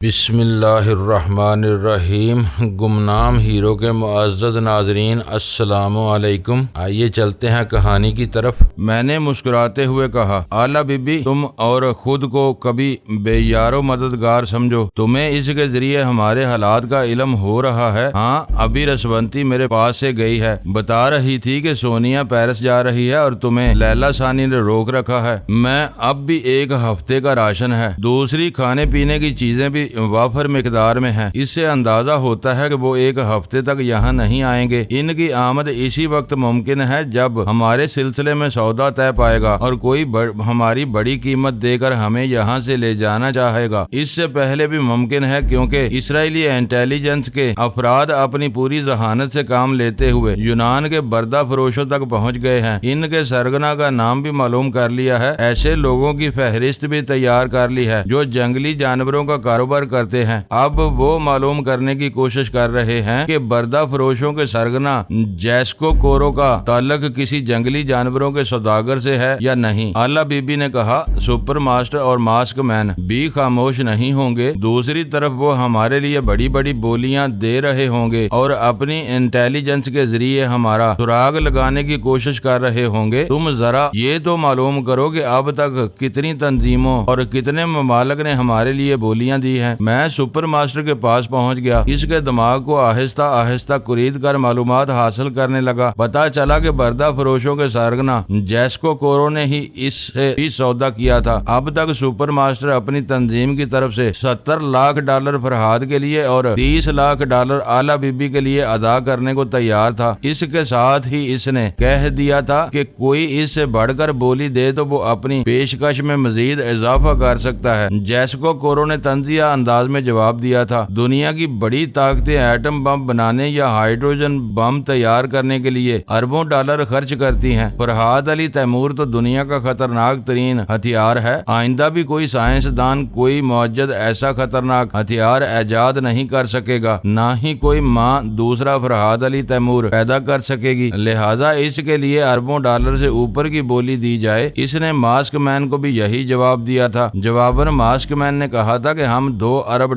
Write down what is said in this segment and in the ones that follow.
بسم اللہ الرحمن الرحیم۔ گمنام ہیرو کے معزز ناظرین السلام علیکم۔ آئیے چلتے ہیں کہانی کی طرف۔ میں نے مسکراتے ہوئے کہا، اعلیٰ بی بی، تم اور خود کو کبھی بے یار و مددگار سمجھو۔ تمہیں اس کے ذریعے ہمارے حالات کا علم ہو رہا ہے۔ ہاں، ابھی رسونتی میرے پاس سے گئی ہے، بتا رہی تھی کہ سونیا پیرس جا رہی ہے اور تمہیں لیلا ثانی نے روک رکھا ہے۔ میں اب بھی ایک ہفتے کا راشن ہے، دوسری کھانے پینے کی چیزیں بھی وافر مقدار میں ہیں۔ اس سے اندازہ ہوتا ہے کہ وہ ایک ہفتے تک یہاں نہیں آئیں گے۔ ان کی آمد اسی وقت ممکن ہے جب ہمارے سلسلے میں سودا طے پائے گا اور کوئی ہماری بڑی قیمت دے کر ہمیں یہاں سے لے جانا چاہے گا۔ اس سے پہلے بھی ممکن ہے، کیونکہ اسرائیلی انٹیلیجنس کے افراد اپنی پوری ذہانت سے کام لیتے ہوئے یونان کے بردہ فروشوں تک پہنچ گئے ہیں۔ ان کے سرگنا کا نام بھی معلوم کر لیا ہے، ایسے لوگوں کی فہرست بھی تیار کر لی ہے جو جنگلی جانوروں کا کاروبار کرتے ہیں۔ اب وہ معلوم کرنے کی کوشش کر رہے ہیں کہ بردہ فروشوں کے سرگنا جیسکو کورو کا تعلق کسی جنگلی جانوروں کے سوداگر سے ہے یا نہیں۔ اعلیٰ بی بی نے کہا، سپر ماسٹر اور ماسک مین بھی خاموش نہیں ہوں گے۔ دوسری طرف وہ ہمارے لیے بڑی بڑی بولیاں دے رہے ہوں گے اور اپنی انٹیلیجنس کے ذریعے ہمارا سراغ لگانے کی کوشش کر رہے ہوں گے۔ تم ذرا یہ تو معلوم کرو کہ اب تک کتنی تنظیموں اور کتنے ممالک نے ہمارے لیے بولیاں دی ہیں۔ میں سپر ماسٹر کے پاس پہنچ گیا، اس کے دماغ کو آہستہ آہستہ کرید کر معلومات حاصل کرنے لگا۔ پتا چلا کہ بردہ فروشوں کے سرگنا جیسکو کورو نے ہی اس سے بھی سودا کیا تھا۔ اب تک سپر ماسٹر اپنی تنظیم کی طرف سے $70 لاکھ فرہاد کے لیے اور $30 لاکھ اعلیٰ بی بی کے لیے ادا کرنے کو تیار تھا۔ اس کے ساتھ ہی اس نے کہہ دیا تھا کہ کوئی اس سے بڑھ کر بولی دے تو وہ اپنی پیشکش میں مزید اضافہ کر سکتا ہے۔ جیسکو کورو نے طنزیہ انداز میں جواب دیا تھا، دنیا کی بڑی طاقتیں ایٹم بم بنانے یا ہائیڈروجن بم تیار کرنے کے لیے اربوں ڈالر خرچ کرتی ہیں۔ فرحاد علی تیمور تو دنیا کا خطرناک ترین ہتھیار ہے، آئندہ بھی کوئی سائنسدان کوئی معجزہ ایسا خطرناک ہتھیار ایجاد نہیں کر سکے گا، نہ ہی کوئی ماں دوسرا فرحاد علی تیمور پیدا کر سکے گی، لہذا اس کے لیے اربوں ڈالر سے اوپر کی بولی دی جائے۔ اس نے ماسک مین کو بھی یہی جواب دیا تھا۔ جواباً ماسک مین نے کہا تھا کہ ہم $2 ارب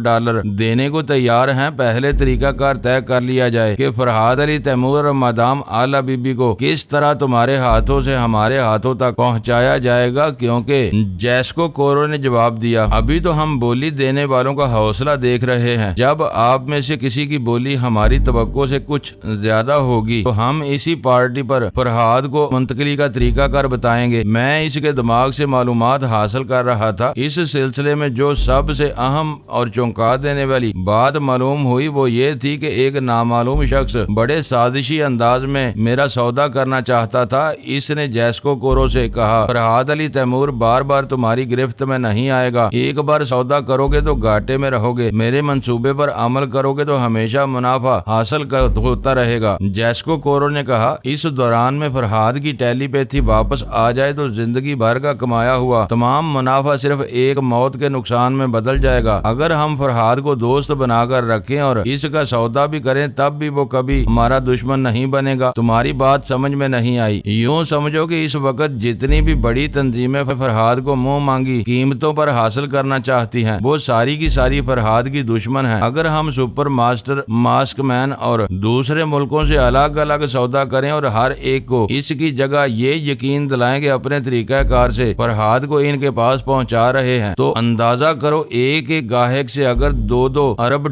دینے کو تیار ہیں، پہلے طریقہ کار طے کر لیا جائے کہ فرحاد علی تیمور اور مدام اعلیٰ بی بی کو کس طرح تمہارے ہاتھوں سے ہمارے ہاتھوں تک پہنچایا جائے گا، کیونکہ جیسکو کورو نے جواب دیا، ابھی تو ہم بولی دینے والوں کا حوصلہ دیکھ رہے ہیں، جب آپ میں سے کسی کی بولی ہماری توقع سے کچھ زیادہ ہوگی تو ہم اسی پارٹی پر فرحاد کو منتقلی کا طریقہ کار بتائیں گے۔ میں اس کے دماغ سے معلومات حاصل کر رہا تھا، اس سلسلے میں جو سب سے اہم اور چونکا دینے والی بات معلوم ہوئی وہ یہ تھی کہ ایک نامعلوم شخص بڑے سازشی انداز میں میرا سودا کرنا چاہتا تھا۔ اس نے جیسکو کورو سے کہا، فرحاد علی تیمور بار بار تمہاری گرفت میں نہیں آئے گا، ایک بار سودا کرو گے تو گھاٹے میں رہو گے، میرے منصوبے پر عمل کرو گے تو ہمیشہ منافع حاصل ہوتا رہے گا۔ جیسکو کورو نے کہا، اس دوران میں فرحاد کی ٹیلی پیتھی واپس آ جائے تو زندگی بھر کا کمایا ہوا تمام منافع صرف ایک موت کے نقصان میں بدل جائے گا۔ اگر ہم فرحاد کو دوست بنا کر رکھیں اور اس کا سودا بھی کریں تب بھی وہ کبھی ہمارا دشمن نہیں بنے گا۔ تمہاری بات سمجھ میں نہیں آئی؟ یوں سمجھو کہ اس وقت جتنی بھی بڑی تنظیمیں فرحاد کو منہ مانگی قیمتوں پر حاصل کرنا چاہتی ہیں وہ ساری کی ساری فرحاد کی دشمن ہیں۔ اگر ہم سپر ماسٹر، ماسک مین اور دوسرے ملکوں سے الگ الگ سودا کریں اور ہر ایک کو اس کی جگہ یہ یقین دلائیں کہ اپنے طریقہ کار سے فرحاد کو ان کے پاس پہنچا رہے ہیں، تو اندازہ کرو ایک ایک گاہک سے اگر $2 ارب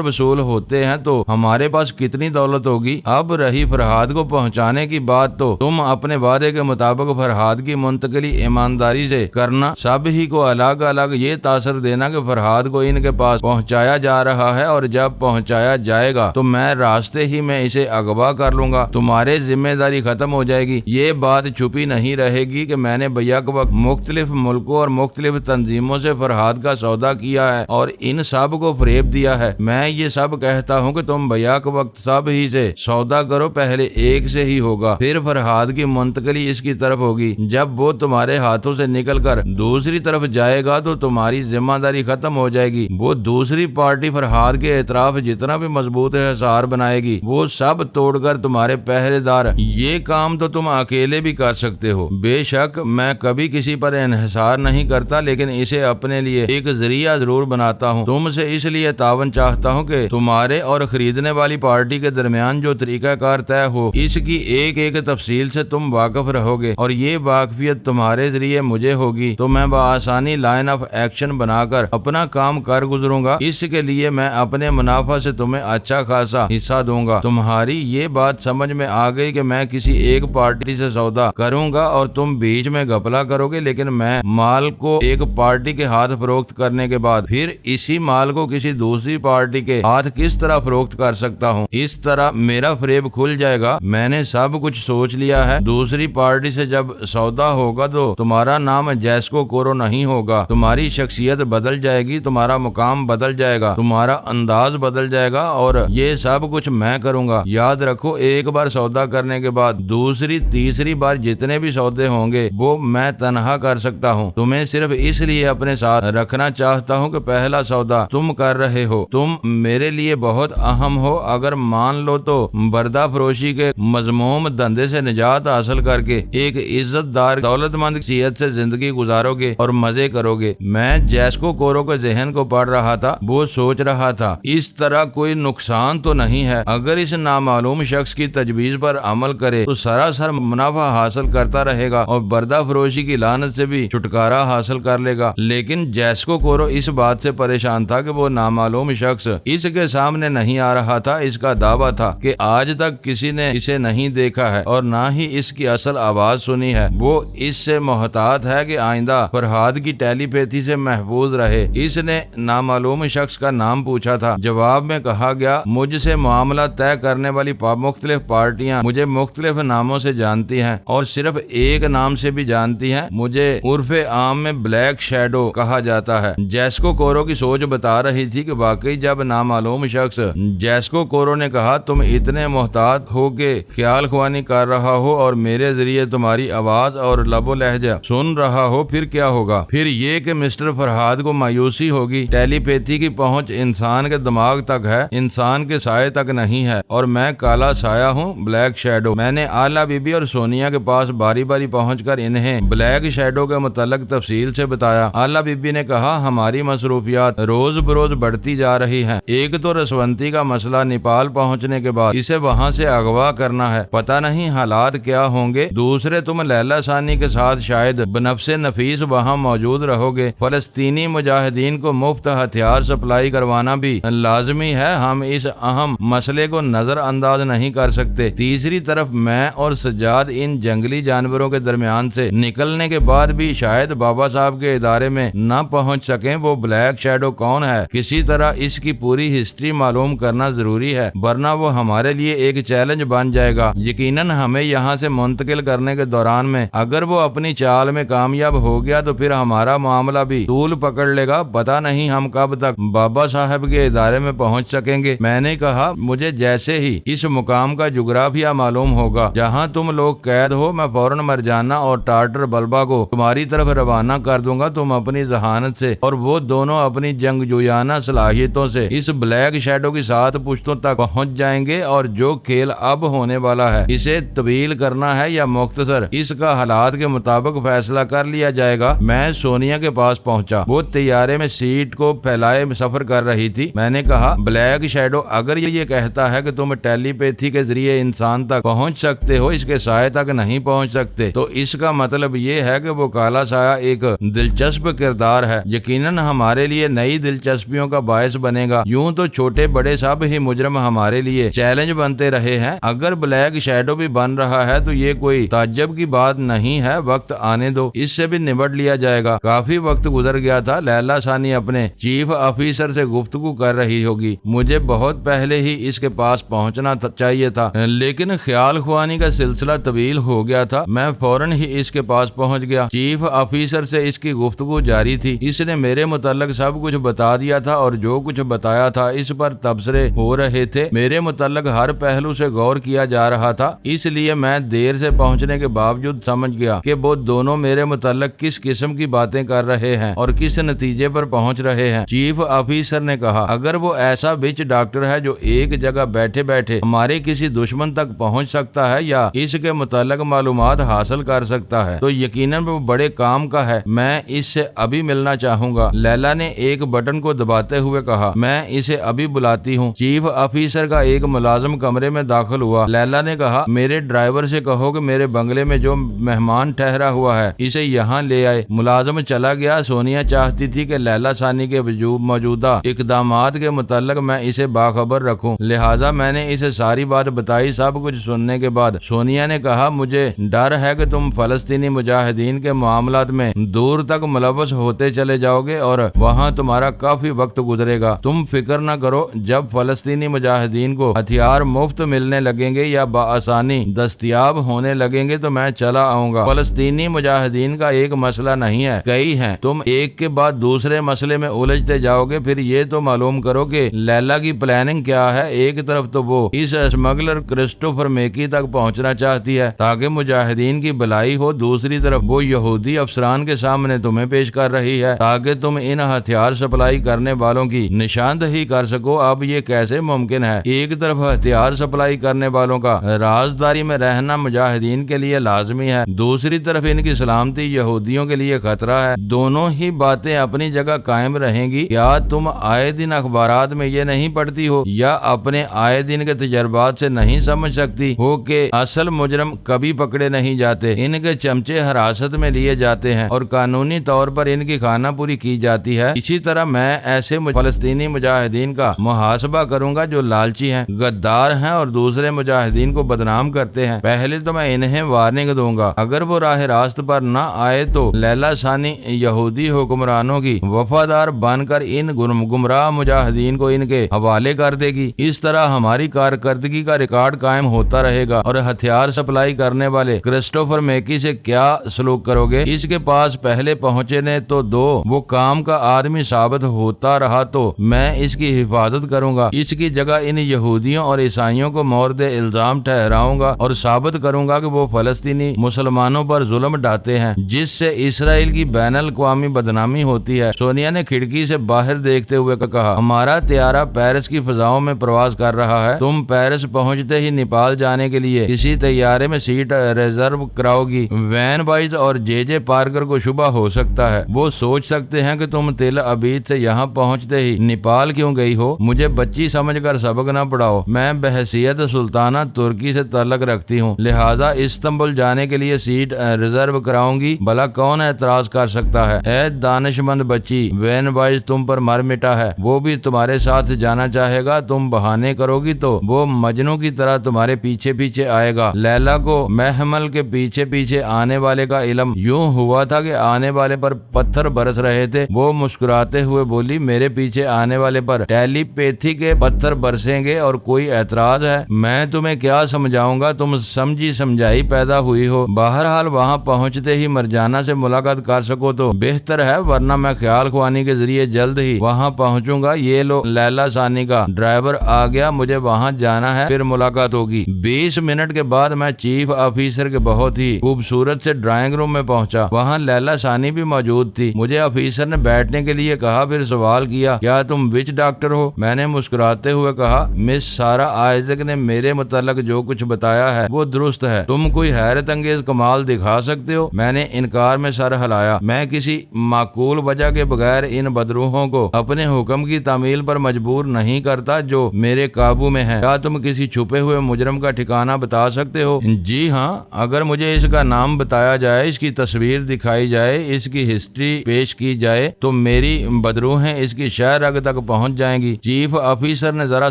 وصول ہوتے ہیں تو ہمارے پاس کتنی دولت ہوگی۔ اب رہی فرحاد کو پہنچانے کی بات، تو تم اپنے وعدے کے مطابق فرحاد کی منتقلی ایمانداری سے کرنا، سب ہی کو الگ الگ یہ تاثر دینا کہ فرحاد کو ان کے پاس پہنچایا جا رہا ہے، اور جب پہنچایا جائے گا تو میں راستے ہی میں اسے اغوا کر لوں گا، تمہارے ذمہ داری ختم ہو جائے گی۔ یہ بات چھپی نہیں رہے گی کہ میں نے بیک وقت مختلف ملکوں اور مختلف تنظیموں سے فرحاد کا سودا کیا ہے اور ان سب کو فریب دیا ہے۔ میں یہ سب کہتا ہوں کہ تم بیک وقت سب ہی سے سودا کرو، پہلے ایک سے ہی ہوگا، پھر فرحاد کی منتقلی اس کی طرف ہوگی۔ جب وہ تمہارے ہاتھوں سے نکل کر دوسری طرف جائے گا تو تمہاری ذمہ داری ختم ہو جائے گی۔ وہ دوسری پارٹی فرحاد کے اطراف جتنا بھی مضبوط حصار بنائے گی وہ سب توڑ کر تمہارے پہرے دار۔ یہ کام تو تم اکیلے بھی کر سکتے ہو۔ بے شک میں کبھی کسی پر انحصار نہیں کرتا، لیکن اسے اپنے لیے ایک ذریعہ ضرور بناتا ہوں، تم سے اس لیے تعاون چاہتا ہوں کہ تمہارے اور خریدنے والی پارٹی کے درمیان جو طریقہ کار طے ہو اس کی ایک ایک تفصیل سے تم واقف رہو گے، اور یہ واقفیت تمہارے ذریعے مجھے ہوگی تو میں بآسانی لائن آف ایکشن بنا کر اپنا کام کر گزروں گا۔ اس کے لیے میں اپنے منافع سے تمہیں اچھا خاصا حصہ دوں گا۔ تمہاری یہ بات سمجھ میں آ گئی کہ میں کسی ایک پارٹی سے سودا کروں گا اور تم بیچ میں گھپلا کرو گے، لیکن میں مال کو ایک پارٹی کے ہاتھ فروخت کرنے کے بعد پھر اسی مال کو کسی دوسری پارٹی کے ہاتھ کس طرح فروخت کر سکتا ہوں؟ اس طرح میرا فریب کھل جائے گا۔ میں نے سب کچھ سوچ لیا ہے۔ دوسری پارٹی سے جب سودا ہوگا تو تمہارا نام جیسکو کورو نہیں ہوگا، تمہاری شخصیت بدل جائے گی، تمہارا مقام بدل جائے گا، تمہارا انداز بدل جائے گا، اور یہ سب کچھ میں کروں گا۔ یاد رکھو، ایک بار سودا کرنے کے بعد دوسری تیسری بار جتنے بھی سودے ہوں گے وہ میں تنہا کر سکتا ہوں۔ تمہیں صرف اس لیے اپنے ساتھ رکھنا چاہتا ہوں کہ پہلا سودا تم کر رہے ہو، تم میرے لیے بہت اہم ہو۔ اگر مان لو تو بردہ فروشی کے مذموم دھندے سے نجات حاصل کر کے ایک عزت دار دولت مند شخصیت سے زندگی گزارو گے اور مزے کرو گے۔ میں جیسکو کورو کے ذہن کو پڑھ رہا تھا، وہ سوچ رہا تھا اس طرح کوئی نقصان تو نہیں ہے۔ اگر اس نامعلوم شخص کی تجویز پر عمل کرے تو سراسر منافع حاصل کرتا رہے گا اور بردہ فروشی کی لعنت سے بھی چھٹکارا حاصل کر لے گا۔ لیکن جیسکو کورو اس بات سے پریشان تھا کہ وہ نامعلوم شخص اس کے سامنے نہیں آ رہا تھا۔ اس کا دعویٰ تھا کہ آج تک کسی نے اسے نہیں دیکھا ہے اور نہ ہی اس کی اصل آواز سنی ہے۔ وہ اس سے محتاط ہے کہ آئندہ فرہاد کی ٹیلی پیتھی سے محفوظ رہے۔ اس نے نامعلوم شخص کا نام پوچھا تھا۔ جواب میں کہا گیا، مجھ سے معاملہ طے کرنے والی مختلف پارٹیاں مجھے مختلف ناموں سے جانتی ہیں اور صرف ایک نام سے بھی جانتی ہیں۔ مجھے عرف عام میں بلیک شیڈو کہا جاتا ہے۔ جیسکو کورو کی سوچ بتا رہی تھی کہ واقعی جب نامعلوم شخص جیسکو کورو نے کہا، تم اتنے محتاط ہو کے خیال خوانی کر رہا ہو اور میرے ذریعے تمہاری آواز اور لب و لہجہ سن رہا ہو، پھر کیا ہوگا؟ پھر یہ کہ مسٹر فرہاد کو مایوسی ہوگی۔ ٹیلی پیتھی کی پہنچ انسان کے دماغ تک ہے، انسان کے سائے تک نہیں ہے، اور میں کالا سایہ ہوں، بلیک شیڈو۔ میں نے آلہ بی بی اور سونیا کے پاس باری باری پہنچ کر انہیں بلیک شیڈو کے متعلق تفصیل سے بتایا۔ آلہ بی بی نے کہا، ہماری مصروفیات روز بروز بڑھتی جا رہی ہیں۔ ایک تو رسونتی کا مسئلہ، نیپال پہنچنے کے بعد اسے وہاں سے اغوا کرنا ہے، پتہ نہیں حالات کیا ہوں گے۔ دوسرے، تم لیلا ثانی کے ساتھ شاید بنفس نفیس وہاں موجود رہو گے۔ فلسطینی مجاہدین کو مفت ہتھیار سپلائی کروانا بھی لازمی ہے، ہم اس اہم مسئلے کو نظر انداز نہیں کر سکتے۔ تیسری طرف میں اور سجاد ان جنگلی جانوروں کے درمیان سے نکلنے کے بعد بھی شاید بابا صاحب کے ادارے میں نہ پہنچ سکیں۔ وہ بلیک شیڈو کون ہے؟ کسی طرح اس کی پوری ہسٹری معلوم کرنا ضروری ہے، ورنہ وہ ہمارے لیے ایک چیلنج بن جائے گا۔ یقیناً ہمیں یہاں سے منتقل کرنے کے دوران میں اگر وہ اپنی چال میں کامیاب ہو گیا تو پھر ہمارا معاملہ بھی طول پکڑ لے گا، پتہ نہیں ہم کب تک بابا صاحب کے ادارے میں پہنچ سکیں گے۔ میں نے کہا، مجھے جیسے ہی اس مقام کا جغرافیہ معلوم ہوگا جہاں تم لوگ قید ہو، میں فوراً مرجانا اور ٹارٹر بلبا کو تمہاری طرف روانہ کر دوں گا۔ تم اپنی ذہانت سے اور وہ دونوں اپنی جنگجویانہ صلاحیتوں سے اس بلیک شیڈو کی 7 پشتوں تک پہنچ جائیں گے، اور جو کھیل اب ہونے والا ہے اسے طویل کرنا ہے یا مختصر، اس کا حالات کے مطابق فیصلہ کر لیا جائے گا۔ میں سونیا کے پاس پہنچا، وہ طیارے میں سیٹ کو پھیلائے سفر کر رہی تھی۔ میں نے کہا، بلیک شیڈو اگر یہ کہتا ہے کہ تم ٹیلی پیتھی کے ذریعے انسان تک پہنچ سکتے ہو، اس کے سائے تک نہیں پہنچ سکتے، تو اس کا مطلب یہ ہے کہ وہ کالا سایہ ایک دلچسپ کردار ہے، یقیناً ہمارے لیے نئی دلچسپیوں کا باعث بنے گا۔ یوں تو چھوٹے بڑے سب ہی مجرم ہمارے لیے چیلنج بنتے رہے ہیں، اگر بلیک شیڈو بھی بن رہا ہے تو یہ کوئی تعجب کی بات نہیں ہے۔ وقت آنے دو، اس سے بھی نمٹ لیا جائے گا۔ کافی وقت گزر گیا تھا، لیلا ثانی اپنے چیف آفیسر سے گفتگو کر رہی ہوگی۔ مجھے بہت پہلے ہی اس کے پاس پہنچنا چاہیے تھا، لیکن خیال خوانی کا سلسلہ طویل ہو گیا تھا۔ میں فوراً ہی اس کے پاس پہنچ گیا۔ چیف آفیسر سے اس کی گفتگو جاری تھی۔ اس نے میرے متعلق سب کچھ بتا دیا تھا، اور جو کچھ بتایا تھا اس پر تبصرے ہو رہے تھے۔ میرے متعلق ہر پہلو سے غور کیا جا رہا تھا، اس لیے میں دیر سے پہنچنے کے باوجود سمجھ گیا کہ وہ دونوں میرے متعلق کس قسم کی باتیں کر رہے ہیں اور کس نتیجے پر پہنچ رہے ہیں۔ چیف آفیسر نے کہا، اگر وہ ایسا وچ ڈاکٹر ہے جو ایک جگہ بیٹھے بیٹھے ہمارے کسی دشمن تک پہنچ سکتا ہے یا اس کے متعلق معلومات حاصل کر سکتا ہے تو یقیناً وہ بڑے کام کا ہے۔ میں اس سے ابھی ملنا چاہوں گا۔ لیلا نے نے ایک بٹن کو دباتے ہوئے کہا، میں اسے ابھی بلاتی ہوں۔ چیف آفیسر کا ایک ملازم کمرے میں داخل ہوا۔ لیلا نے کہا، میرے ڈرائیور سے کہو کہ میرے بنگلے میں جو مہمان ٹھہرا ہوا ہے اسے یہاں لے آئے۔ ملازم چلا گیا۔ سونیا چاہتی تھی کہ لیلا ثانی کے موجودہ اقدامات کے متعلق میں اسے باخبر رکھوں، لہٰذا میں نے اسے ساری بات بتائی۔ سب کچھ سننے کے بعد سونیا نے کہا، مجھے ڈر ہے کہ تم فلسطینی مجاہدین کے معاملات میں دور تک ملوث ہوتے چلے جاؤ گے اور وہاں تمہارا کافی وقت گزرے گا۔ تم فکر نہ کرو، جب فلسطینی مجاہدین کو ہتھیار مفت ملنے لگیں گے یا بآسانی دستیاب ہونے لگیں گے تو میں چلا آؤں گا۔ فلسطینی مجاہدین کا ایک مسئلہ نہیں ہے، کئی ہیں۔ تم ایک کے بعد دوسرے مسئلے میں الجھتے جاؤ گے۔ پھر یہ تو معلوم کرو کہ لیلا کی پلاننگ کیا ہے۔ ایک طرف تو وہ اس اسمگلر کرسٹوفر میکی تک پہنچنا چاہتی ہے تاکہ مجاہدین کی بھلائی ہو، دوسری طرف وہ یہودی افسران کے سامنے تمہیں پیش کر رہی ہے تاکہ تم ان ہتھیار سپلائی کرنے والوں کی نشاندہی کر سکو۔ اب یہ کیسے ممکن ہے؟ ایک طرف ہتھیار سپلائی کرنے والوں کا رازداری میں رہنا مجاہدین کے لیے لازمی ہے، دوسری طرف ان کی سلامتی یہودیوں کے لیے خطرہ ہے۔ دونوں ہی باتیں اپنی جگہ قائم رہیں گی۔ کیا تم آئے دن اخبارات میں یہ نہیں پڑھتی ہو یا اپنے آئے دن کے تجربات سے نہیں سمجھ سکتی ہو کہ اصل مجرم کبھی پکڑے نہیں جاتے، ان کے چمچے حراست میں لیے جاتے ہیں اور قانونی طور پر ان کی خانہ پوری کی جاتی ہے۔ اسی طرح میں ایسے فلسطینی مجاہدین کا محاسبہ کروں گا جو لالچی ہیں، غدار ہیں اور دوسرے مجاہدین کو بدنام کرتے ہیں۔ پہلے تو میں انہیں وارننگ دوں گا، اگر وہ راہ راست پر نہ آئے تو لیلا ثانی یہودی حکمرانوں کی وفادار بن کر ان گمراہ مجاہدین کو ان کے حوالے کر دے گی۔ اس طرح ہماری کارکردگی کا ریکارڈ قائم ہوتا رہے گا۔ اور ہتھیار سپلائی کرنے والے کرسٹوفر میکی سے کیا سلوک کرو گے؟ اس کے پاس پہلے پہنچے نے تو دو، وہ کام کا آدمی ثابت ہوتا رہا تو میں اس کی حفاظت کروں گا۔ اس کی جگہ ان یہودیوں اور عیسائیوں کو مورد الزام ٹھہراؤں گا اور ثابت کروں گا کہ وہ فلسطینی مسلمانوں پر ظلم ڈھاتے ہیں، جس سے اسرائیل کی بین الاقوامی بدنامی ہوتی ہے۔ سونیا نے کھڑکی سے باہر دیکھتے ہوئے کہا، ہمارا طیارہ پیرس کی فضاؤں میں پرواز کر رہا ہے۔ تم پیرس پہنچتے ہی نیپال جانے کے لیے کسی طیارے میں سیٹ ریزرو کراؤ گی۔ وین بائز اور جے پارکر کو شبہ ہو سکتا ہے، وہ سوچ سکتے ہیں کہ تم تل ابید سے یہاں پہنچتے ہی نیپال کیوں گئی ہو۔ مجھے بچی سمجھ کر سبق نہ پڑھاؤ، میں بحیثیت سلطانہ ترکی سے تعلق رکھتی ہوں، لہذا استنبول جانے کے لیے سیٹ ریزرو کراؤں گی، بھلا کون اعتراض کر سکتا ہے؟ اے دانشمند بچی، وین بائز تم پر مر مٹا ہے، وہ بھی تمہارے ساتھ جانا چاہے گا۔ تم بہانے کرو گی تو وہ مجنوں کی طرح تمہارے پیچھے پیچھے آئے گا۔ لیلا کو محمل کے پیچھے پیچھے آنے والے کا علم یوں ہوا تھا کہ آنے والے پر پتھر برس رہے تھے۔ وہ مسکراتے ہوئے بولی، میرے پیچھے آنے والے پر ٹیلی پیتھی کے پتھر برسیں گے اور کوئی اعتراض ہے؟ میں تمہیں کیا سمجھاؤں گا، تم سمجھی سمجھائی پیدا ہوئی ہو۔ بہرحال وہاں پہنچتے ہی مرجانہ سے ملاقات کر سکو تو بہتر ہے، ورنہ میں خیال خوانی کے ذریعے جلد ہی وہاں پہنچوں گا۔ یہ لو، لیلا ثانی کا ڈرائیور آ گیا، مجھے وہاں جانا ہے، پھر ملاقات ہوگی۔ 20 منٹ کے بعد میں چیف آفیسر کے بہت ہی خوبصورت سے ڈرائنگ روم میں پہنچا۔ وہاں لیلا ثانی بھی موجود تھی۔ مجھے آفیسر نے بیٹھنے کے لیے کہا، پھر سوال کیا، کیا تم وچ ڈاکٹر ہو؟ میں نے مسکراتے ہوئے کہا، مس سارا آئزک نے میرے متعلق جو کچھ بتایا ہے وہ درست ہے۔ تم کوئی حیرت انگیز کمال دکھا سکتے ہو؟ میں نے انکار میں سر ہلایا۔ میں کسی معقول وجہ کے بغیر ان بدروحوں کو اپنے حکم کی تعمیل پر مجبور نہیں کرتا جو میرے قابو میں ہے۔ کیا تم کسی چھپے ہوئے مجرم کا ٹھکانہ بتا سکتے ہو؟ جی ہاں، اگر مجھے اس کا نام بتایا جائے، اس کی تصویر دکھائی جائے، اس کی ہسٹری پیش کی جائے تو میری بدروہیں اس کی شہ رگ تک پہنچ جائیں گی۔ چیف آفیسر نے ذرا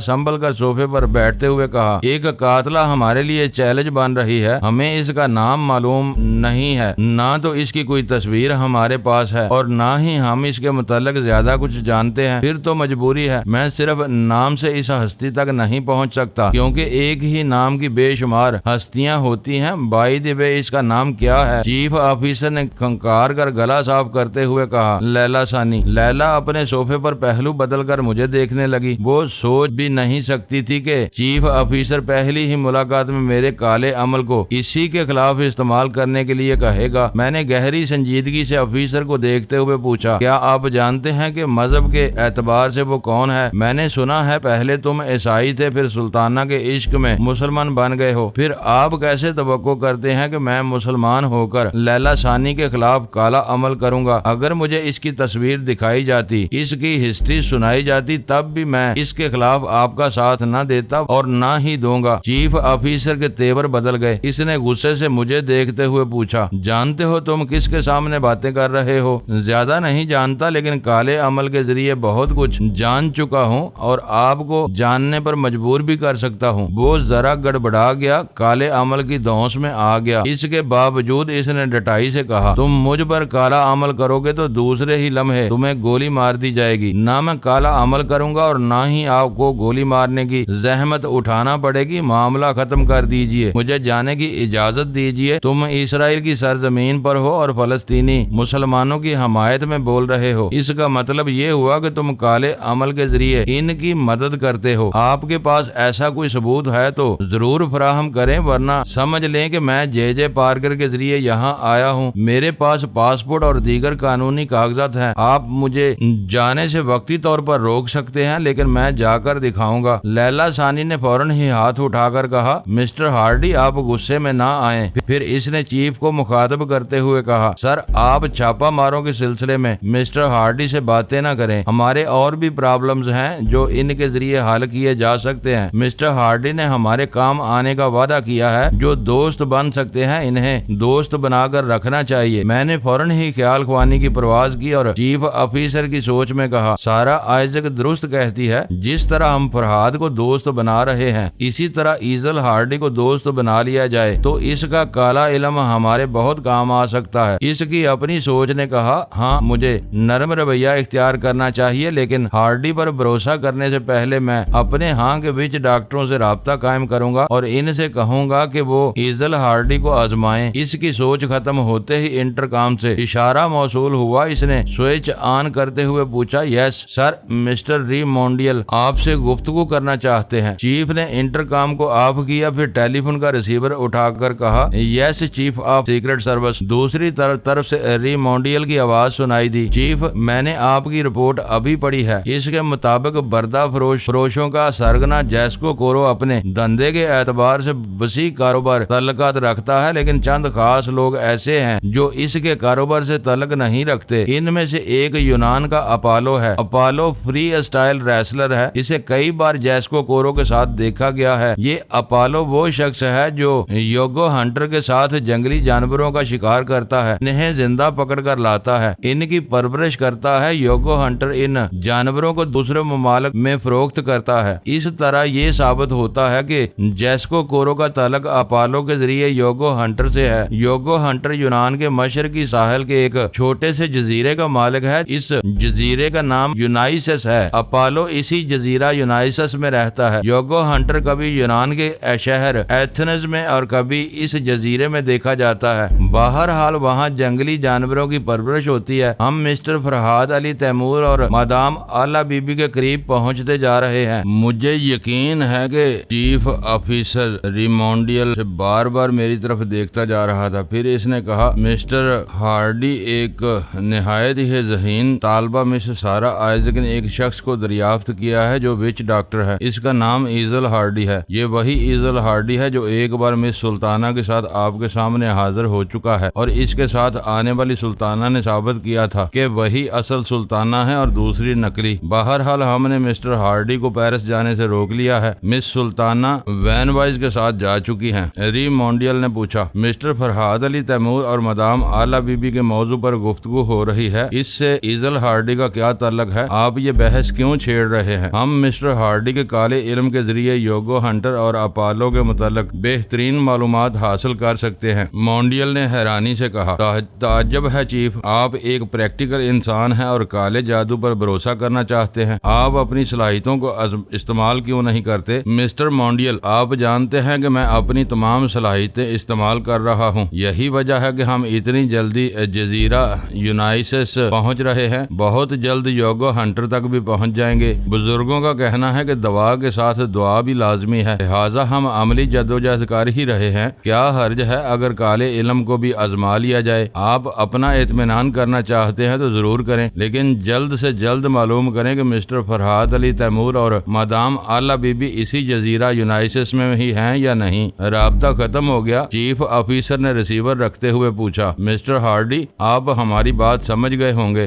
سنبھل کر صوفے پر بیٹھتے ہوئے کہا، ایک قاتلہ ہمارے لیے چیلنج بن رہی ہے۔ ہمیں اس کا نام معلوم نہیں ہے، نہ تو اس کی کوئی تصویر ہمارے پاس ہے اور نہ ہی ہم اس کے متعلق زیادہ کچھ جانتے ہیں۔ پھر تو مجبوری ہے، میں صرف نام سے اس ہستی تک نہیں پہنچ سکتا، کیونکہ ایک ہی نام کی بے شمار ہستیاں ہوتی ہیں۔ بائی دی وے، اس کا نام کیا ہے؟ چیف آفیسر نے کھنکار کر گلا صاف کرتے ہوئے کہا، لیلا ثانی۔ لیلا اپنے صوفے پر پہلو بدل کر مجھے دیکھنے لگی۔ وہ سوچ بھی نہیں سکتی تھی کہ چیف آفیسر پہلی ہی ملاقات میں میرے کالے عمل کو اسی کے خلاف استعمال کرنے کے لیے کہے گا۔ میں نے گہری سنجیدگی سے آفیسر کو دیکھتے ہوئے پوچھا، کیا آپ جانتے ہیں کہ مذہب کے اعتبار سے وہ کون ہے؟ میں نے سنا ہے پہلے تم عیسائی تھے، پھر سلطانہ کے عشق میں مسلمان بن گئے ہو، پھر آپ کیسے توقع کرتے ہیں کہ میں مسلمان ہو کر لیلا ثانی کے خلاف کالا عمل کروں گا؟ اگر مجھے اس کی تصویر دکھائی جاتی، اس کی ہسٹری سنائی جاتی، تب بھی میں اس کے خلاف آپ کا ساتھ نہ دیتا اور نہ ہی دوں گا۔ چیف آفیسر کے تیور بدل گئے۔ اس نے غصے سے مجھے دیکھتے ہوئے پوچھا، جانتے ہو تم کس کے سامنے باتیں کر رہے ہو؟ زیادہ نہیں جانتا، لیکن کالے عمل کے ذریعے بہت کچھ جان چکا ہوں اور آپ کو جاننے پر مجبور بھی کر سکتا ہوں۔ وہ ذرا گڑبڑا گیا، کالے عمل کی دھونس میں آ گیا۔ اس کے باوجود اس نے ڈٹائی سے کہا، تم مجھ پر کالا عمل کرو گے تو دوسرے ہی لمحے تمہیں گولی مار دی جائے گی۔ نہ میں کالا عمل کروں گا اور نہ ہی آپ کو گولی مارنے کی زحمت اٹھانا پڑے گی۔ معاملہ ختم کر دیجئے، مجھے جانے کی اجازت دیجئے۔ تم اسرائیل کی سرزمین پر ہو اور فلسطینی مسلمانوں کی حمایت میں بول رہے ہو۔ اس کا مطلب یہ ہوا کہ تم کالے عمل کے ذریعے ان کی مدد کرتے ہو۔ آپ کے پاس ایسا کوئی ثبوت ہے تو ضرور فراہم کریں، ورنہ سمجھ لیں کہ میں جے پارکر کے ذریعے یہاں آیا ہوں۔ میرے پاس پاسپورٹ اور دیگر قانونی کاغذات ہیں۔ آپ مجھے جانے سے وقتی طور پر روک سکتے ہیں، لیکن میں جا کر دکھاؤں گا۔ لیلا ثانی نے فوراً ہی ہاتھ اٹھا کر کہا، مسٹر ہارڈی آپ غصے میں نہ آئیں۔ پھر اس نے چیف کو مخاطب کرتے ہوئے کہا، سر آپ چھاپا ماروں کے سلسلے میں مسٹر ہارڈی سے باتیں نہ کریں۔ ہمارے اور بھی پرابلمز ہیں جو ان کے ذریعے حل کیے جا سکتے ہیں۔ مسٹر ہارڈی نے ہمارے کام آنے کا وعدہ کیا ہے۔ جو دوست بن سکتے ہیں انہیں دوست بنا کر رکھنا چاہیے۔ میں نے فوراً ہی خیال خوانی کی پرواز کی اور چیف آفیسر کی سوچ میں کہا، سارا آئزک درست کہتی ہے۔ جس طرح ہم فرحاد کو دوست بنا رہے ہیں، اسی طرح ایزل ہارڈی کو دوست بنا لیا جائے تو اس کا کالا علم ہمارے بہت کام آ سکتا ہے۔ اس کی اپنی سوچ نے کہا، ہاں مجھے نرم رویہ اختیار کرنا چاہیے، لیکن ہارڈی پر بھروسہ کرنے سے پہلے میں اپنے ہاں کے وچ ڈاکٹروں سے رابطہ قائم کروں گا اور ان سے کہوں گا کہ وہ ایزل ہارڈی کو آزمائیں۔ اس کی سوچ ختم ہوتے ہی انٹرکام سے اشارہ موصول ہوا۔ اس نے سوئچ آن کرتے ہوئے پوچھا، یس سر، مسٹر ری مونڈیل آپ سے گفتگو کرنا چاہتے ہیں۔ چیف نے انٹرکام کو آف کیا، پھر ٹیلی فون کا ریسیور اٹھا کر کہا، یس چیف آف سیکرٹ سروس۔ دوسری طرف سے ری مونڈیل کی آواز سنائی دی، چیف میں نے آپ کی رپورٹ ابھی پڑھی ہے۔ اس کے مطابق بردہ فروشوں کا سرگنا جیسکو کورو اپنے دھندے کے اعتبار سے وسیع کاروبار تعلقات رکھتا ہے، لیکن چند خاص لوگ ایسے ہیں جو اس کے کاروبار سے تعلق نہیں رکھتے۔ ان میں سے ایک یونان کا اپالو ہے۔ اپالو فری اسٹائل ریسلر ہے، اسے کئی بار جیسکو کورو کے ساتھ دیکھا گیا ہے۔ یہ اپالو وہ شخص ہے جو یوگو ہنٹر کے ساتھ جنگلی جانوروں کا شکار کرتا ہے، انہیں زندہ پکڑ کر لاتا ہے، ان کی پرورش کرتا ہے۔ یوگو ہنٹر ان جانوروں کو دوسرے ممالک میں فروخت کرتا ہے۔ اس طرح یہ ثابت ہوتا ہے کہ جیسکو کورو کا تعلق اپالو کے ذریعے یوگو ہنٹر سے ہے۔ یوگو ہنٹر یونان کے مشرقی ساحل کے ایک چھوٹے سے جزیرے کا مالک ہے۔ اس جزیرے کا نام یونائسس ہے۔ اپالو اسی جزیرہ یونائسس میں رہتا ہے۔ یوگو ہنٹر کبھی یونان کے شہر ایتھنز میں اور کبھی اس جزیرے میں دیکھا جاتا ہے۔ بہرحال وہاں جنگلی جانوروں کی پرورش ہوتی ہے۔ ہم مسٹر فرحاد علی تیمور اور مادام آلا بی بی کے قریب پہنچتے جا رہے ہیں۔ مجھے یقین ہے کہ چیف آفیسر ریمونڈیل سے بار بار میری طرف دیکھتا جا رہا تھا۔ پھر اس نے کہا، مسٹر ہارڈی ایک نہایت ہی ذہین طالبہ میں سے سارا آئزک نے ایک شخص کو دریافت کیا ہے جو وچ ڈاکٹر ہے۔ اس کا نام ایزل ہارڈی ہے۔ یہ وہی ایزل ہارڈی ہے جو ایک بار مس سلطانہ کے ساتھ آپ کے سامنے حاضر ہو چکا ہے، اور اس کے ساتھ آنے والی سلطانہ نے ثابت کیا تھا کہ وہی اصل سلطانہ ہے اور دوسری نقلی۔ بہرحال ہم نے مسٹر ہارڈی کو پیرس جانے سے روک لیا ہے۔ مس سلطانہ وین وائز کے ساتھ جا چکی ہیں۔ ری مونڈیل نے پوچھا، مسٹر فرحاد علی تیمور اور مدام آلا بی بی کے موضوع پر گفتگو ہو رہی ہے، اس سے ایزل ہارڈی کا کیا تعلق ہے؟ آپ یہ بحث کیوں چھیڑ رہے ہیں؟ ہم مسٹر ہارڈی کے کالے علم کے ذریعے یوگو ہنٹر اور اپالو کے متعلق بہترین معلومات حاصل کر سکتے ہیں۔ مونڈیل نے حیرانی سے کہا، تعجب ہے چیف، آپ ایک پریکٹیکل انسان ہیں اور کالے جادو پر بھروسہ کرنا چاہتے ہیں۔ آپ اپنی صلاحیتوں کو استعمال کیوں نہیں کرتے؟ مسٹر مونڈیل، آپ جانتے ہیں کہ میں اپنی تمام صلاحیتیں استعمال کر رہا ہوں۔ یہی وجہ ہے کہ ہم اتنی جلدی جزیرہ یونائسس پہنچ رہے ہیں۔ بہت جلد یوگو ہنٹر تک بھی پہنچ جائیں گے۔ بزرگوں کا کہنا ہے کہ دوا کے ساتھ دعا بھی لازمی ہے، لہٰذا ہم عملی جدوجہد کر ہی رہے ہیں۔ کیا حرج ہے اگر کالے علم کو بھی آزما لیا جائے؟ آپ اپنا اطمینان کرنا چاہتے ہیں تو ضرور کریں، لیکن جلد سے جلد معلوم کریں کہ مسٹر فرحاد علی تیمور اور مادام آلا بی بی اسی جزیرہ یونائسس میں ہی ہیں یا نہیں۔ رابطہ ختم ہو گیا؟ چیف آفیسر نے ریسیور رکھتے ہوئے پوچھا۔ مسٹر ہارڈی، آپ ہماری بات سمجھ گئے ہوں گے۔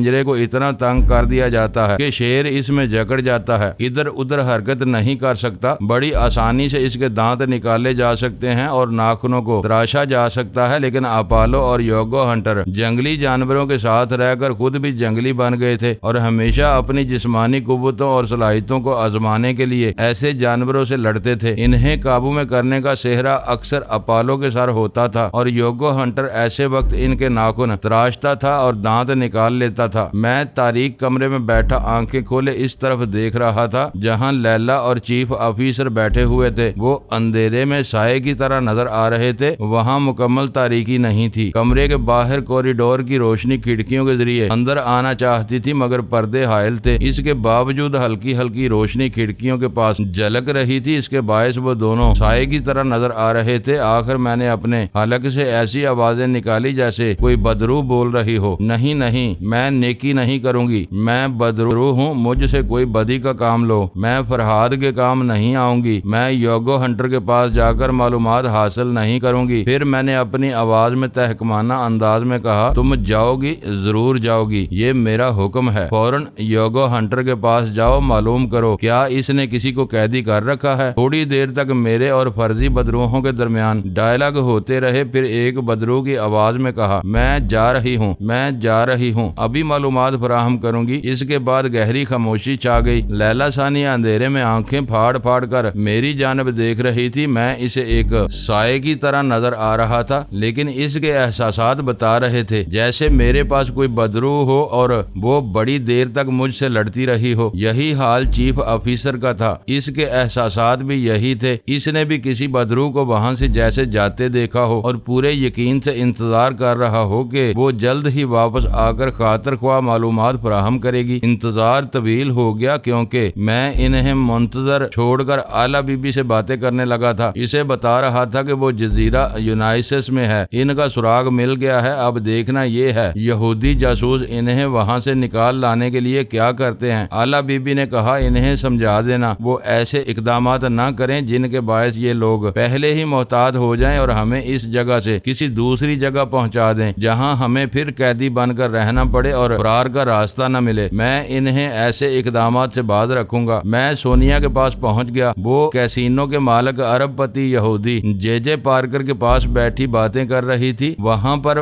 پنجرے کو اتنا تنگ کر دیا جاتا ہے کہ شیر اس میں جکڑ جاتا ہے، ادھر ادھر حرکت نہیں کر سکتا، بڑی آسانی سے اس کے دانت نکالے جا سکتے ہیں اور ناخنوں کو تراشا جا سکتا ہے، لیکن اپولو اور یوگو ہنٹر جنگلی جانوروں کے ساتھ رہ کر خود بھی جنگلی بن گئے تھے اور ہمیشہ اپنی جسمانی قوتوں اور صلاحیتوں کو آزمانے کے لیے ایسے جانوروں سے لڑتے تھے۔ انہیں قابو میں کرنے کا سہرا اکثر اپولو کے سر ہوتا تھا اور یوگو ہنٹر ایسے وقت ان کے ناخن تراشتا تھا اور دانت نکال لیتا تھا۔ میں تاریک کمرے میں بیٹھا آنکھیں کھولے اس طرف دیکھ رہا تھا جہاں لیلا اور چیف آفیسر بیٹھے ہوئے تھے۔ وہ اندھیرے میں سائے کی طرح نظر آ رہے تھے۔ وہاں مکمل تاریکی نہیں تھی۔ کمرے کے باہر کوریڈور کی روشنی کھڑکیوں کے ذریعے اندر آنا چاہتی تھی مگر پردے حائل تھے۔ اس کے باوجود ہلکی ہلکی روشنی کھڑکیوں کے پاس جھلک رہی تھی، اس کے باعث وہ دونوں سائے کی طرح نظر آ رہے تھے۔ آخر میں نے اپنے حلق سے ایسی آوازیں نکالی جیسے کوئی بدرو بول رہی ہو۔ نہیں نہیں، میں نیکی نہیں کروں گی، میں بدرو ہوں، مجھ سے کوئی بدی کا کام لو، میں فرہاد کے کام نہیں آؤں گی، میں یوگو ہنٹر کے پاس جا کر معلومات حاصل نہیں کروں گی۔ پھر میں نے اپنی آواز میں تحکمانہ انداز میں کہا، تم جاؤ گی، ضرور جاؤ گی، یہ میرا حکم ہے۔ فوراً یوگو ہنٹر کے پاس جاؤ، معلوم کرو کیا اس نے کسی کو قیدی کر رکھا ہے۔ تھوڑی دیر تک میرے اور فرضی بدروہوں کے درمیان ڈائلاگ ہوتے رہے، پھر ایک بدرو کی آواز میں کہا، میں جا رہی ہوں، میں جا رہی ہوں، ابھی معلومات فراہم کروں گی۔ اس کے بعد گہری خاموشی چھا گئی۔ لیلا ثانیہ اندھیرے میں آنکھیں پھاڑ پھاڑ کر میری جانب دیکھ رہی تھی۔ میں اسے ایک سائے کی طرح نظر آ رہا تھا، لیکن اس کے احساسات بتا رہے تھے جیسے میرے پاس کوئی بدرو ہو اور وہ بڑی دیر تک مجھ سے لڑتی رہی ہو۔ یہی حال چیف آفیسر کا تھا، اس کے احساسات بھی یہی تھے۔ اس نے بھی کسی بدرو کو وہاں سے جیسے جاتے دیکھا ہو اور پورے یقین سے انتظار کر رہا ہو کہ وہ جلد ہی واپس آ کر خاطر خواہ معلومات فراہم کرے گی۔ انتظار طویل ہو گیا کیونکہ میں انہیں منتظر چھوڑ کر اعلیٰ بی بی سے باتیں کرنے لگا تھا۔ اسے بتا رہا تھا کہ وہ جزیرہ یونائسس میں ہے، ان کا سراغ مل گیا ہے، اب دیکھنا یہ ہے یہودی جاسوس انہیں وہاں سے نکال لانے کے لیے کیا کرتے ہیں۔ اعلیٰ بی بی نے کہا، انہیں سمجھا دینا وہ ایسے اقدامات نہ کریں جن کے باعث یہ لوگ پہلے ہی محتاط ہو جائیں اور ہمیں اس جگہ سے کسی دوسری جگہ پہنچا دیں جہاں ہمیں پھر قیدی بن کر رہنا پڑے اور فرار کا راستہ نہ ملے۔ میں انہیں ایسے اقدامات سے باز رکھوں گا۔ میں سونیا کے پاس پہنچ گیا۔ وہ کیسینو کے مالک ارب پتی یہودی جے جے پارکر کے پاس بیٹھی باتیں کر رہی تھی۔ وہاں پر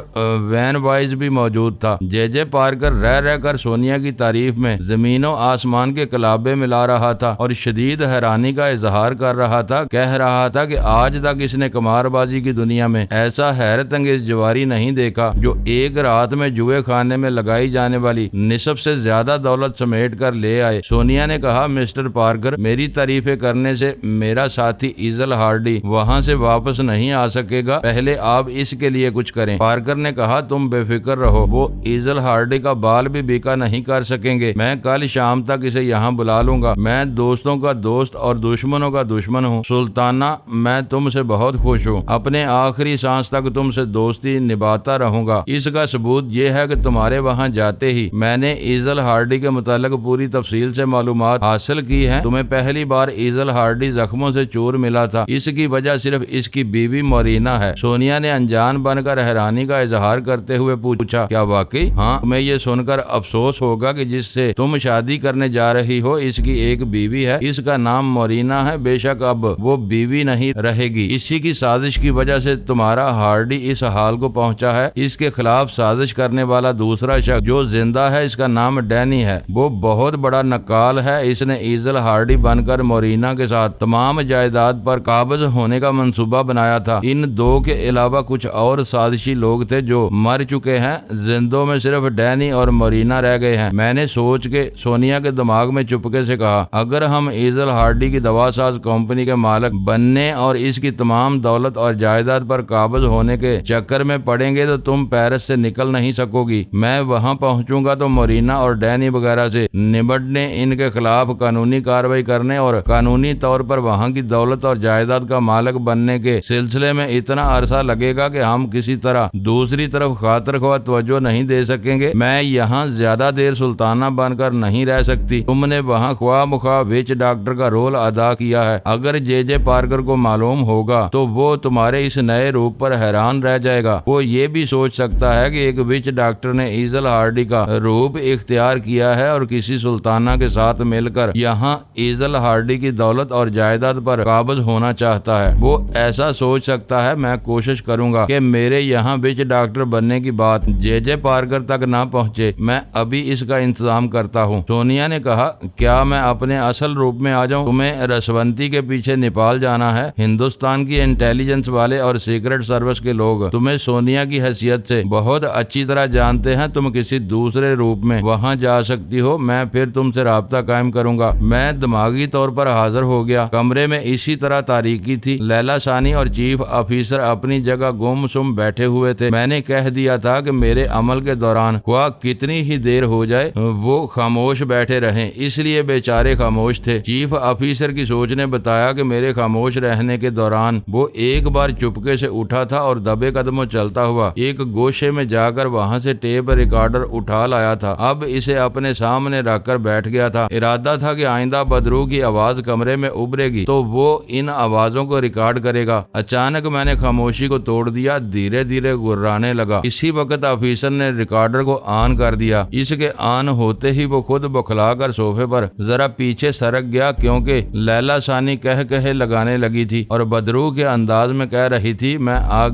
وین وائز بھی موجود تھا۔ جے جے پارکر رہ رہ کر سونیا کی تعریف میں زمین و آسمان کے کلابے ملا رہا تھا اور شدید حیرانی کا اظہار کر رہا تھا۔ کہہ رہا تھا کہ آج تک اس نے قمار بازی کی دنیا میں ایسا حیرت انگیز جواری نہیں دیکھا جو ایک رات میں جوئے خانے میں لگائی جانے والی نصف سے زیادہ دولت سمیٹ کر لے آئے۔ سونیا نے کہا، مسٹر پارکر، میری تعریفیں کرنے سے میرا ساتھی ایزل ہارڈی وہاں سے واپس نہیں آ سکے گا، پہلے آپ اس کے لیے کچھ کریں۔ پارکر نے کہا، تم بے فکر رہو، وہ ایزل ہارڈی کا بال بھی بیکا نہیں کر سکیں گے۔ میں کل شام تک اسے یہاں بلا لوں گا۔ میں دوستوں کا دوست اور دشمنوں کا دشمن ہوں۔ سلطانہ، میں تم سے بہت خوش ہوں، اپنے آخری سانس تک تم سے دوستی نبھاتا رہوں گا۔ اس کا ثبوت یہ ہے کہ تمہارے وہاں جاتے ہی میں نے ایزل ہارڈی کے متعلق پوری تفصیل سے معلومات حاصل کی ہیں۔ تمہیں پہلی بار ایزل ہارڈی زخموں سے چور ملا تھا، اس کی وجہ صرف اس کی بیوی مورینا ہے۔ سونیا نے انجان بن کر حیرانی کا اظہار کرتے ہوئے پوچھا، کیا واقعی؟ ہاں، تمہیں یہ سن کر افسوس ہوگا کہ جس سے تم شادی کرنے جا رہی ہو اس کی ایک بیوی ہے، اس کا نام مورینا ہے۔ بے شک اب وہ بیوی نہیں رہے گی۔ اسی کی سازش کی وجہ سے تمہارا ہارڈی اس حال کو پہنچا ہے۔ اس کے خلاف سازش کرنے والا دوسرا شخص جو زندہ ہے، اس کا نام ڈینی ہے۔ وہ بہت بڑا نکال ہے۔ اس نے ایزل ہارڈی بن کر مورینا کے ساتھ تمام جائیداد پر قابض ہونے کا منصوبہ بنایا تھا۔ ان دو کے علاوہ کچھ اور سازشی لوگ تھے جو مر چکے ہیں، زندوں میں صرف ڈینی اور مورینا رہ گئے ہیں۔ میں نے سوچ کے سونیا کے دماغ میں چپکے سے کہا، اگر ہم ایزل ہارڈی کی دوا ساز کمپنی کے مالک بننے اور اس کی تمام دولت اور جائیداد پر قابض ہونے کے چکر میں پڑیں گے تو تم پیرس سے نکل نہیں سکو گی۔ میں وہاں پہنچوں گا تو مورینا اور ڈینی وغیرہ سے نمٹنے، ان کے خلاف قانونی کارروائی کرنے اور قانونی طور پر وہاں کی دولت اور جائیداد کا مالک بننے کے سلسلے میں اتنا عرصہ لگے گا کہ ہم کسی طرح دوسری طرف خاطر خواہ توجہ نہیں دے سکیں گے۔ میں یہاں زیادہ دیر سلطانہ بن کر نہیں رہ سکتی۔ تم نے وہاں خواہ مخواہ وچ ڈاکٹر کا رول ادا کیا ہے۔ اگر جے جے پارکر کو معلوم ہوگا تو وہ تمہارے اس نئے روپ پر حیران رہ جائے گا۔ وہ یہ بھی سوچ سکتا ہے کہ ایک وچ ڈاکٹر نے ایزل ہارڈی ہارڈی کا روپ اختیار کیا ہے اور کسی سلطانہ کے ساتھ مل کر یہاں ایزل ہارڈی کی دولت اور جائیداد پر قابض ہونا چاہتا ہے۔ وہ ایسا سوچ سکتا ہے۔ میں کوشش کروں گا کہ میرے یہاں وچ ڈاکٹر بننے کی بات جے پارکر تک نہ پہنچے۔ میں ابھی اس کا انتظام کرتا ہوں۔ سونیا نے کہا، کیا میں اپنے اصل روپ میں آ جاؤں؟ تمہیں رسونتی کے پیچھے نیپال جانا ہے؟ ہندوستان کی انٹیلیجنس والے اور سیکرٹ سروس کے لوگ تمہیں سونیا کی حیثیت سے بہت اچھی طرح جانتے ہیں۔ تم کسی دوسرے روپ میں وہاں جا سکتی ہو، میں پھر تم سے رابطہ قائم کروں گا۔ میں دماغی طور پر حاضر ہو گیا۔ کمرے میں اسی طرح تاریکی تھی۔ لیلا ثانی اور چیف آفیسر اپنی جگہ گم سم بیٹھے ہوئے تھے۔ میں نے کہہ دیا تھا کہ میرے عمل کے دوران خواہ کتنی ہی دیر ہو جائے وہ خاموش بیٹھے رہیں، اس لیے بیچارے خاموش تھے۔ چیف آفیسر کی سوچ نے بتایا کہ میرے خاموش رہنے کے دوران وہ ایک بار چپکے سے اٹھا تھا اور دبے قدموں چلتا ہوا ایک گوشے میں جا کر وہاں سے ٹیپ ریکارڈر اٹھا لایا تھا۔ اب اسے اپنے سامنے رکھ کر بیٹھ گیا تھا۔ ارادہ تھا کہ آئندہ بدرو کی آواز کمرے میں ابھرے گی تو وہ ان آوازوں کو ریکارڈ کرے گا۔ اچانک میں نے خاموشی کو توڑ دیا، دھیرے دھیرے گرانے لگا۔ اسی وقت آفیسر نے ریکارڈر کو آن کر دیا۔ اس کے آن ہوتے ہی وہ خود بکھلا کر صوفے پر ذرا پیچھے سرک گیا، کیونکہ لیلا ثانی کہے لگانے لگی تھی اور بدرو کے انداز میں کہہ رہی تھی، میں آ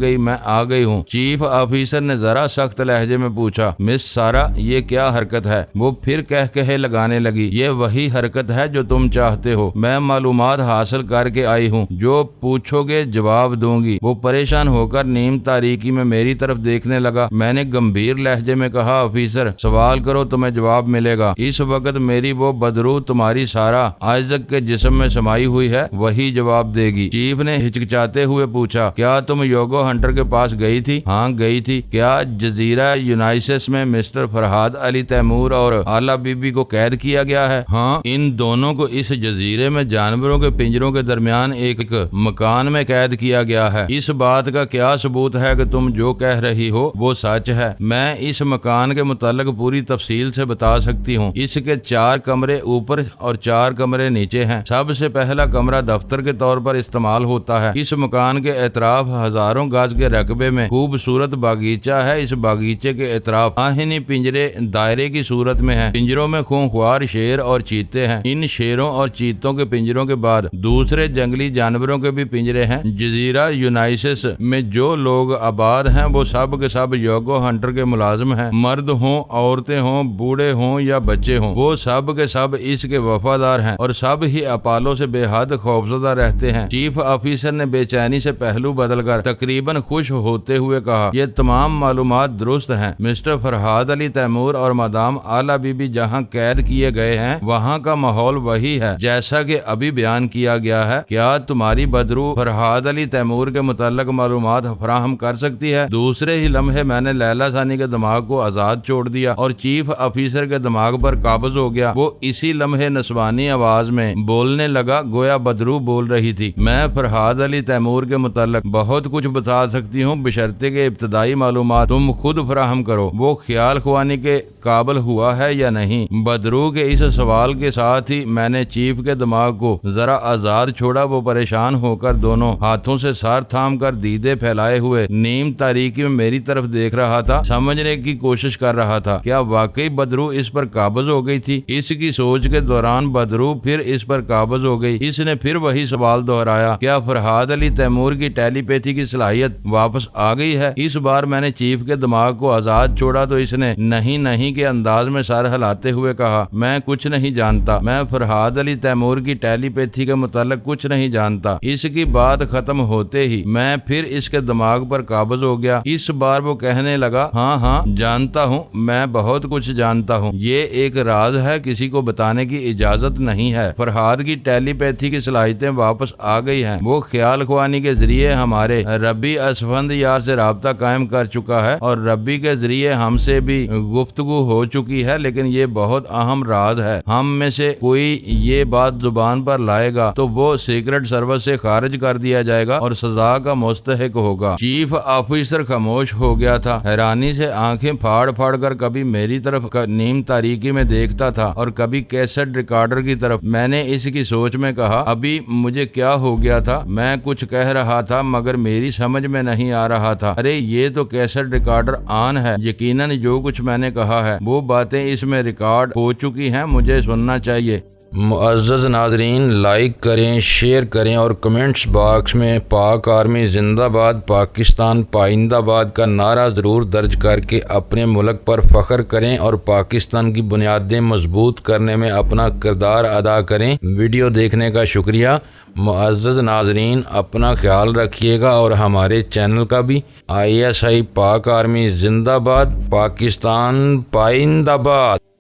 گئی ہوں۔ چیف آفیسر نے ذرا سخت لہجے میں پوچھا، مس سارا، یہ کیا حرکت ہے؟ وہ پھر کہے لگانے لگی، یہ وہی حرکت ہے جو تم چاہتے ہو۔ میں معلومات حاصل کر کے آئی ہوں، جو پوچھو گے جواب دوں گی۔ وہ پریشان ہو کر نیم تاریکی میں میری طرف دیکھنے لگا۔ میں نے گمبھیر لہجے میں کہا، آفیسر، سوال کرو تمہیں جواب ملے گا۔ اس وقت میری وہ بدرو تمہاری سارا آئزک کے جسم میں سمائی ہوئی ہے، وہی جواب دے گی۔ چیف نے ہچکچاتے ہوئے پوچھا، کیا تم یوگو ہنٹر کے پاس گئی تھی؟ ہاں گئی تھی۔ کیا جزیرہ یونائسس میں مسٹر فرحاد علی تیمور اور آلا بی بی کو قید کیا گیا ہے؟ ہاں، ان دونوں کو اس جزیرے میں جانوروں کے پنجروں کے درمیان ایک مکان میں قید کیا گیا ہے۔ اس بات کا کیا ثبوت ہے کہ تم جو کہہ رہی ہو وہ سچ ہے؟ میں اس مکان کے متعلق پوری تفصیل سے بتا سکتی ہوں۔ اس کے 4 کمرے اوپر اور 4 کمرے نیچے ہیں۔ سب سے پہلا کمرہ دفتر کے طور پر استعمال ہوتا ہے۔ اس مکان کے اطراف ہزاروں گز کے رقبے میں خوبصورت باغیچہ ہے۔ اس باغیچے کے اطراف آہنی پنجرے دائرے کی صورت میں ہیں۔ پنجروں میں خونخوار شیر اور چیتے ہیں۔ ان شیروں اور چیتوں کے پنجروں کے بعد دوسرے جنگلی جانوروں کے بھی پنجرے ہیں۔ جزیرہ یونائسس میں جو لوگ آباد ہیں وہ سب کے سب یوگو ہنٹر کے ملازم ہیں، مرد ہوں، عورتیں ہوں، بوڑھے ہوں یا بچے ہوں، وہ سب کے سب اس کے وفادار ہیں اور سب ہی اپالو سے بے حد خوفزدہ رہتے ہیں۔ چیف آفیسر نے بے چینی سے پہلو بدل کر تقریباً خوش ہوتے ہوئے کہا، یہ تمام معلومات درست ہیں۔ مسٹر فرحاد علی تیمور اور مدام آلا بی بی جہاں قید کیے گئے ہیں وہاں کا ماحول وہی ہے جیسا کہ ابھی بیان کیا گیا ہے۔ کیا تمہاری بدرو فرحاد علی تیمور کے متعلق معلومات فراہم کر سکتی ہے؟ دوسرے ہی لمحے میں نے لیلا ثانی کے دماغ کو آزاد چھوڑ دیا اور چیف آفیسر کے دماغ پر قابض ہو گیا۔ وہ اسی لمحے نسوانی آواز میں بولنے لگا گویا بدرو بول رہی تھی، میں فرحاد علی تیمور کے متعلق بہت کچھ بتا سکتی ہوں، بشرطے کہ ابتدائی معلومات تم خود فراہم کرو۔ وہ خیال خوانی کے قابل ہوا ہے یا نہیں؟ بدرو کے اس سوال کے ساتھ ہی میں نے چیف کے دماغ کو ذرا آزاد چھوڑا۔ وہ پریشان ہو کر دونوں ہاتھوں سے سر تھام کر دیدے پھیلائے ہوئے نیم تاریکی میں میری طرف دیکھ رہا تھا، سمجھنے کی کوشش کر رہا تھا کیا واقعی بدرو اس پر قابض ہو گئی تھی۔ اس کی سوچ کے دوران بدرو پھر اس پر قابض ہو گئی۔ اس نے پھر وہی سوال دہرایا، کیا فرحاد علی تیمور کی ٹیلی پیتھی کی صلاحیت واپس آ گئی ہے؟ اس بار میں نے چیف کے دماغ کو آزاد چھوڑا تو اس نے نہیں کے انداز میں سر ہلاتے ہوئے کہا، میں کچھ نہیں جانتا، میں فرحاد علی تیمور کی ٹیلی پیتھی کے متعلق کچھ نہیں جانتا۔ اس کی بات ختم ہوتے ہی میں پھر اس کے دماغ پر قابض ہو گیا۔ اس بار وہ کہنے لگا، ہاں جانتا ہوں، میں بہت کچھ جانتا ہوں، یہ ایک راز ہے، کسی کو بتانے کی اجازت نہیں ہے۔ فرحاد کی ٹیلی پیتھی کی صلاحیتیں واپس آ گئی ہیں۔ وہ خیال خوانی کے ذریعے ہمارے ربی اسفند یار سے رابطہ قائم کر چکا ہے اور ربی کے ذریعے ہم سے بھی گفتگو ہو چکی ہے، لیکن یہ بہت اہم راز ہے۔ ہم میں سے کوئی یہ بات زبان پر لائے گا تو وہ سیکرٹ سروس سے خارج کر دیا جائے گا اور سزا کا مستحق ہوگا۔ چیف آفیسر خاموش ہو گیا تھا، حیرانی سے آنکھیں پھاڑ کر کبھی میری طرف نیم تاریکی میں دیکھتا تھا اور کبھی کیسٹ ریکارڈر کی طرف۔ میں نے اس کی سوچ میں کہا، ابھی مجھے کیا ہو گیا تھا؟ میں کچھ کہہ رہا تھا مگر میری سمجھ میں نہیں آ رہا تھا۔ ارے یہ تو کیسٹ ریکارڈر آن ہے، یقیناً جو کچھ میں نے کہا ہے وہ باتیں اس میں ریکارڈ ہو چکی ہیں، مجھے سننا چاہیے۔ معزز ناظرین، لائک کریں، شیئر کریں اور کمنٹس باکس میں پاک آرمی زندہ باد، پاکستان پائندہ باد کا نعرہ ضرور درج کر کے اپنے ملک پر فخر کریں اور پاکستان کی بنیادیں مضبوط کرنے میں اپنا کردار ادا کریں۔ ویڈیو دیکھنے کا شکریہ۔ معزز ناظرین، اپنا خیال رکھیے گا اور ہمارے چینل کا بھی۔ ISI پاک آرمی زندہ باد، پاکستان پائندہ باد۔